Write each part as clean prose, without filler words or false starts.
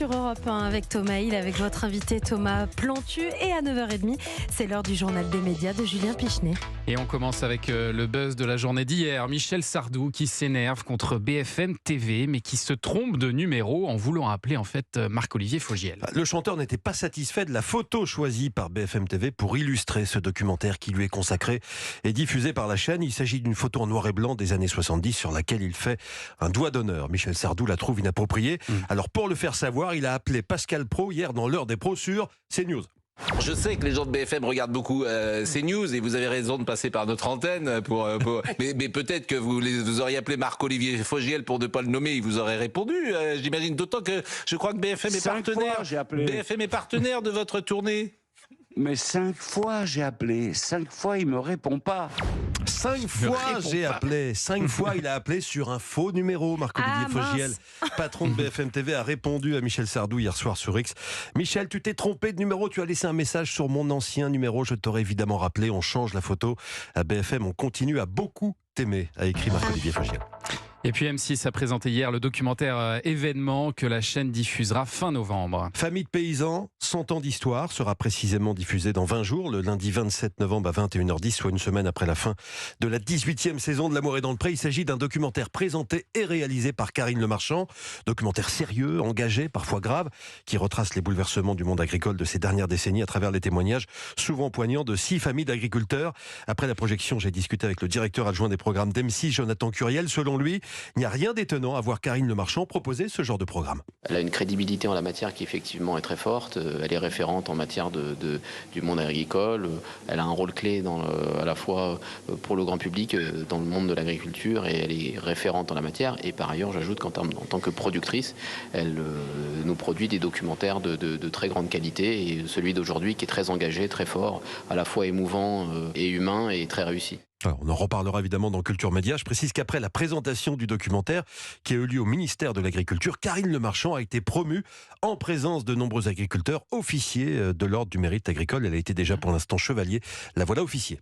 Sur Europe 1 avec Thomas Hill, avec votre invité Thomas Plantu. Et à 9h30, c'est l'heure du journal des médias de Julien Pichenet. Et on commence avec le buzz de la journée d'hier. Michel Sardou qui s'énerve contre BFM TV, mais qui se trompe de numéro en voulant appeler en fait Marc-Olivier Fogiel. Le chanteur n'était pas satisfait de la photo choisie par BFM TV pour illustrer ce documentaire qui lui est consacré et diffusé par la chaîne. Il s'agit d'une photo en noir et blanc des années 70 sur laquelle il fait un doigt d'honneur. Michel Sardou la trouve inappropriée. Alors pour le faire savoir, il a appelé Pascal Praud hier dans l'heure des pros sur CNews. Je sais que les gens de BFM regardent beaucoup CNews et vous avez raison de passer par notre antenne mais peut-être que vous auriez appelé Marc-Olivier Fogiel pour ne pas le nommer, il vous aurait répondu. J'imagine, d'autant que je crois que BFM est partenaire. BFM est partenaire de votre tournée. Mais 5 fois j'ai appelé, 5 fois il me répond pas. 5 fois j'ai appelé, 5 fois il a appelé sur un faux numéro. Marc-Olivier Fogiel, patron de BFM TV, a répondu à Michel Sardou hier soir sur X. Michel, tu t'es trompé de numéro, tu as laissé un message sur mon ancien numéro, je t'aurais évidemment rappelé, on change la photo. À BFM, on continue à beaucoup t'aimer, a écrit Marc-Olivier Fogiel. Et puis M6 a présenté hier le documentaire événement que la chaîne diffusera fin novembre. Famille de paysans, 100 ans d'histoire sera précisément diffusé dans 20 jours, le lundi 27 novembre à 21h10, soit une semaine après la fin de la 18e saison de L'Amour est dans le pré. Il s'agit d'un documentaire présenté et réalisé par Karine Le Marchand. Documentaire sérieux, engagé, parfois grave, qui retrace les bouleversements du monde agricole de ces dernières décennies à travers les témoignages souvent poignants de 6 familles d'agriculteurs. Après la projection, j'ai discuté avec le directeur adjoint des programmes d'M6, Jonathan Curiel. Selon lui, il n'y a rien d'étonnant à voir Karine Le Marchand proposer ce genre de programme. Elle a une crédibilité en la matière qui effectivement est très forte. Elle est référente en matière du monde agricole. Elle a un rôle clé à la fois pour le grand public dans le monde de l'agriculture et elle est référente en la matière. Et par ailleurs, j'ajoute qu'en tant que productrice, elle nous produit des documentaires de très grande qualité. Et celui d'aujourd'hui qui est très engagé, très fort, à la fois émouvant et humain et très réussi. Alors, on en reparlera évidemment dans Culture Média. Je précise qu'après la présentation du documentaire qui a eu lieu au ministère de l'Agriculture, Karine Le Marchand a été promue en présence de nombreux agriculteurs, officiers de l'ordre du mérite agricole. Elle a été déjà pour l'instant chevalier. La voilà officier.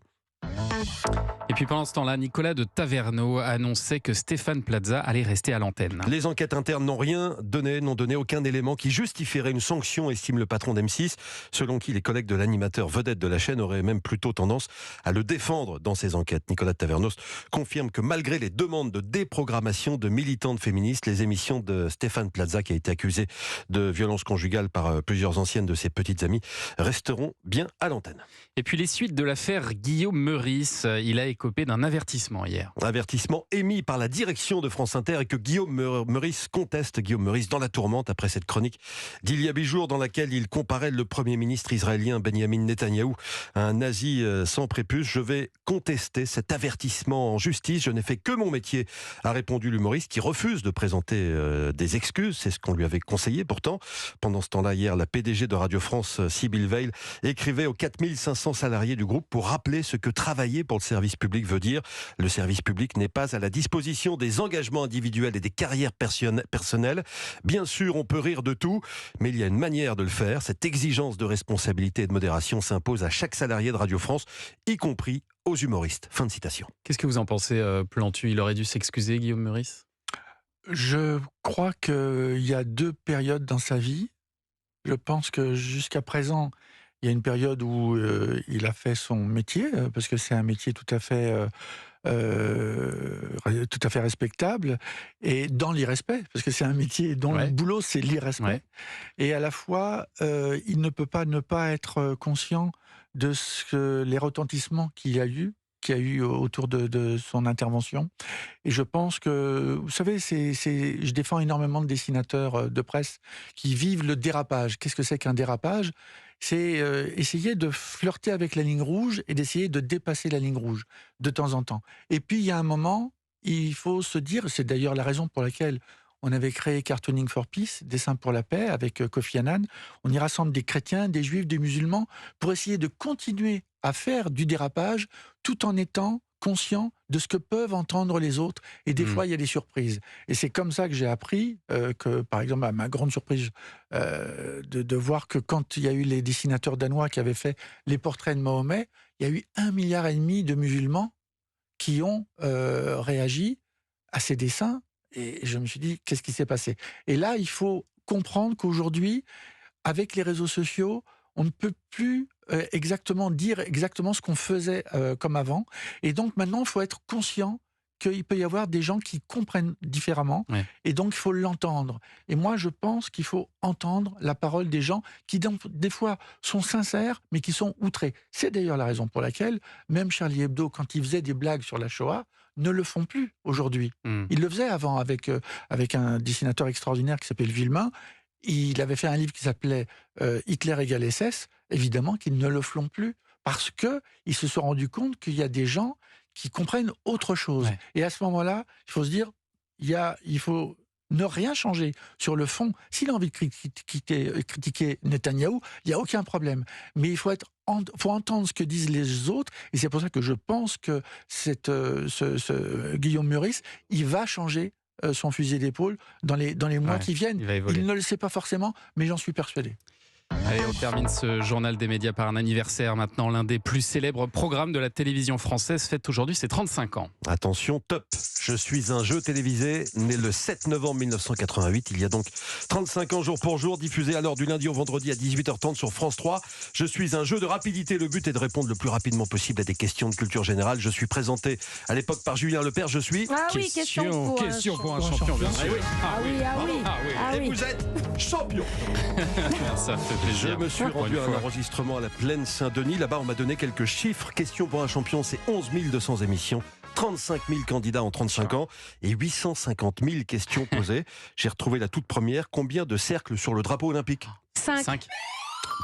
Et puis pendant ce temps-là, Nicolas de Taverneau annonçait que Stéphane Plaza allait rester à l'antenne. Les enquêtes internes n'ont donné aucun élément qui justifierait une sanction, estime le patron d'M6, selon qui les collègues de l'animateur vedette de la chaîne auraient même plutôt tendance à le défendre dans ces enquêtes. Nicolas de Taverneau confirme que malgré les demandes de déprogrammation de militantes féministes, les émissions de Stéphane Plaza, qui a été accusé de violence conjugale par plusieurs anciennes de ses petites amies, resteront bien à l'antenne. Et puis les suites de l'affaire Guillaume Meurice, il a écopé d'un avertissement hier. Avertissement émis par la direction de France Inter et que Guillaume Meurice conteste. Guillaume Meurice dans la tourmente après cette chronique d'il y a 8 jours dans laquelle il comparait le Premier ministre israélien Benjamin Netanyahou à un nazi sans prépuce. Je vais contester cet avertissement en justice. Je n'ai fait que mon métier, a répondu l'humoriste qui refuse de présenter des excuses. C'est ce qu'on lui avait conseillé pourtant. Pendant ce temps-là, hier, la PDG de Radio France, Sybille Veil, écrivait aux 4500 salariés du groupe pour rappeler ce que travailler pour le service public veut dire. Le service public n'est pas à la disposition des engagements individuels et des carrières personnelles. Bien sûr, on peut rire de tout, mais il y a une manière de le faire. Cette exigence de responsabilité et de modération s'impose à chaque salarié de Radio France, y compris aux humoristes. Fin de citation. Qu'est-ce que vous en pensez, Plantu? Il aurait dû s'excuser, Guillaume Meurice? Je crois qu'il y a 2 périodes dans sa vie. Je pense que jusqu'à présent, il y a une période où il a fait son métier, parce que c'est un métier tout à fait respectable, et dans l'irrespect, parce que c'est un métier dont le boulot, c'est l'irrespect. Ouais. Et à la fois, il ne peut pas ne pas être conscient de les retentissements qu'il y a eu autour de son intervention. Et je pense que, vous savez, je défends énormément de dessinateurs de presse qui vivent le dérapage. Qu'est-ce que c'est qu'un dérapage ? C'est essayer de flirter avec la ligne rouge et d'essayer de dépasser la ligne rouge de temps en temps. Et puis, il y a un moment, il faut se dire, c'est d'ailleurs la raison pour laquelle on avait créé Cartooning for Peace, Dessin pour la paix, avec Kofi Annan. On y rassemble des chrétiens, des juifs, des musulmans, pour essayer de continuer à faire du dérapage tout en étant conscient de ce que peuvent entendre les autres. Et des fois, il y a des surprises. Et c'est comme ça que j'ai appris que, par exemple, à ma grande surprise, de voir que quand il y a eu les dessinateurs danois qui avaient fait les portraits de Mahomet, il y a eu 1,5 milliard de musulmans qui ont réagi à ces dessins. Et je me suis dit, qu'est-ce qui s'est passé ? Et là, il faut comprendre qu'aujourd'hui, avec les réseaux sociaux, on ne peut plus dire exactement ce qu'on faisait comme avant. Et donc maintenant, il faut être conscient qu'il peut y avoir des gens qui comprennent différemment, et donc il faut l'entendre. Et moi, je pense qu'il faut entendre la parole des gens qui, des fois, sont sincères, mais qui sont outrés. C'est d'ailleurs la raison pour laquelle, même Charlie Hebdo, quand il faisait des blagues sur la Shoah, ne le font plus aujourd'hui. Il le faisait avant avec un dessinateur extraordinaire qui s'appelle Villemain. Il avait fait un livre qui s'appelait Hitler égale SS. Évidemment qu'ils ne le font plus, parce qu'ils se sont rendus compte qu'il y a des gens qui comprennent autre chose. Et à ce moment-là, il faut se dire, il faut ne rien changer sur le fond. S'il a envie de critiquer Netanyahou, il n'y a aucun problème. Mais il faut entendre ce que disent les autres. Et c'est pour ça que je pense que ce Guillaume Meurice, il va changer son fusil d'épaule dans les mois qui viennent. Il ne le sait pas forcément, mais j'en suis persuadé. Allez, on termine ce journal des médias par un anniversaire maintenant. L'un des plus célèbres programmes de la télévision française fête aujourd'hui ses 35 ans. Attention, top. Je suis un jeu télévisé né le 7 novembre 1988. Il y a donc 35 ans jour pour jour, diffusé alors du lundi au vendredi à 18h30 sur France 3. Je suis un jeu de rapidité. Le but est de répondre le plus rapidement possible à des questions de culture générale. Je suis présenté à l'époque par Julien Lepers. Je suis... Question pour un champion, bien sûr. Et vous êtes champion. Ça fait plaisir. Je me suis rendu à un enregistrement à la Plaine Saint-Denis. Là-bas, on m'a donné quelques chiffres. Question pour un champion, c'est 11 200 émissions. 35 000 candidats en 35 ans et 850 000 questions posées. J'ai retrouvé la toute première. Combien de cercles sur le drapeau olympique ? 5.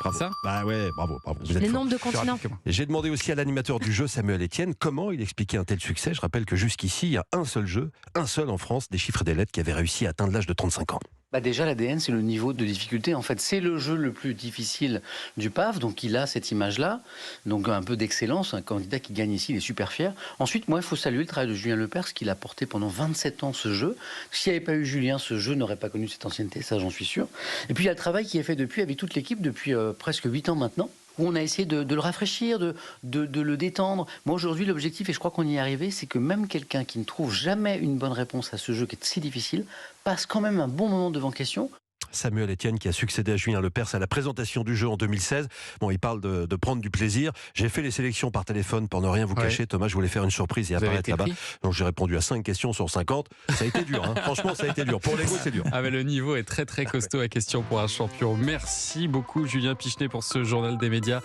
Bravo. Ça ? Bah ouais, bravo. Les nombres de continents. J'ai demandé aussi à l'animateur du jeu, Samuel Etienne, comment il expliquait un tel succès. Je rappelle que jusqu'ici, il y a un seul jeu, un seul en France, des chiffres et des lettres, qui avait réussi à atteindre l'âge de 35 ans. Déjà, l'ADN, c'est le niveau de difficulté. En fait, c'est le jeu le plus difficile du PAF, donc il a cette image-là, donc un peu d'excellence, un candidat qui gagne ici, il est super fier. Ensuite, moi, il faut saluer le travail de Julien Lepers, qu'il a porté pendant 27 ans ce jeu. S'il n'y avait pas eu Julien, ce jeu n'aurait pas connu cette ancienneté, ça j'en suis sûr. Et puis, il y a le travail qui est fait depuis, avec toute l'équipe, depuis presque 8 ans maintenant, où on a essayé de le rafraîchir, de le détendre. Moi, aujourd'hui, l'objectif, et je crois qu'on y est arrivé, c'est que même quelqu'un qui ne trouve jamais une bonne réponse à ce jeu qui est si difficile, passe quand même un bon moment devant question. Samuel Etienne qui a succédé à Julien Lepers à la présentation du jeu en 2016. Bon, il parle de prendre du plaisir. J'ai fait les sélections par téléphone pour ne rien vous cacher. Thomas, je voulais faire une surprise et apparaître là-bas. Donc j'ai répondu à 5 questions sur 50. Ça a été dur, hein. Franchement, ça a été dur. Pour l'ego, c'est dur. Ah mais le niveau est très très costaud à question pour un champion. Merci beaucoup Julien Pichenet pour ce journal des médias.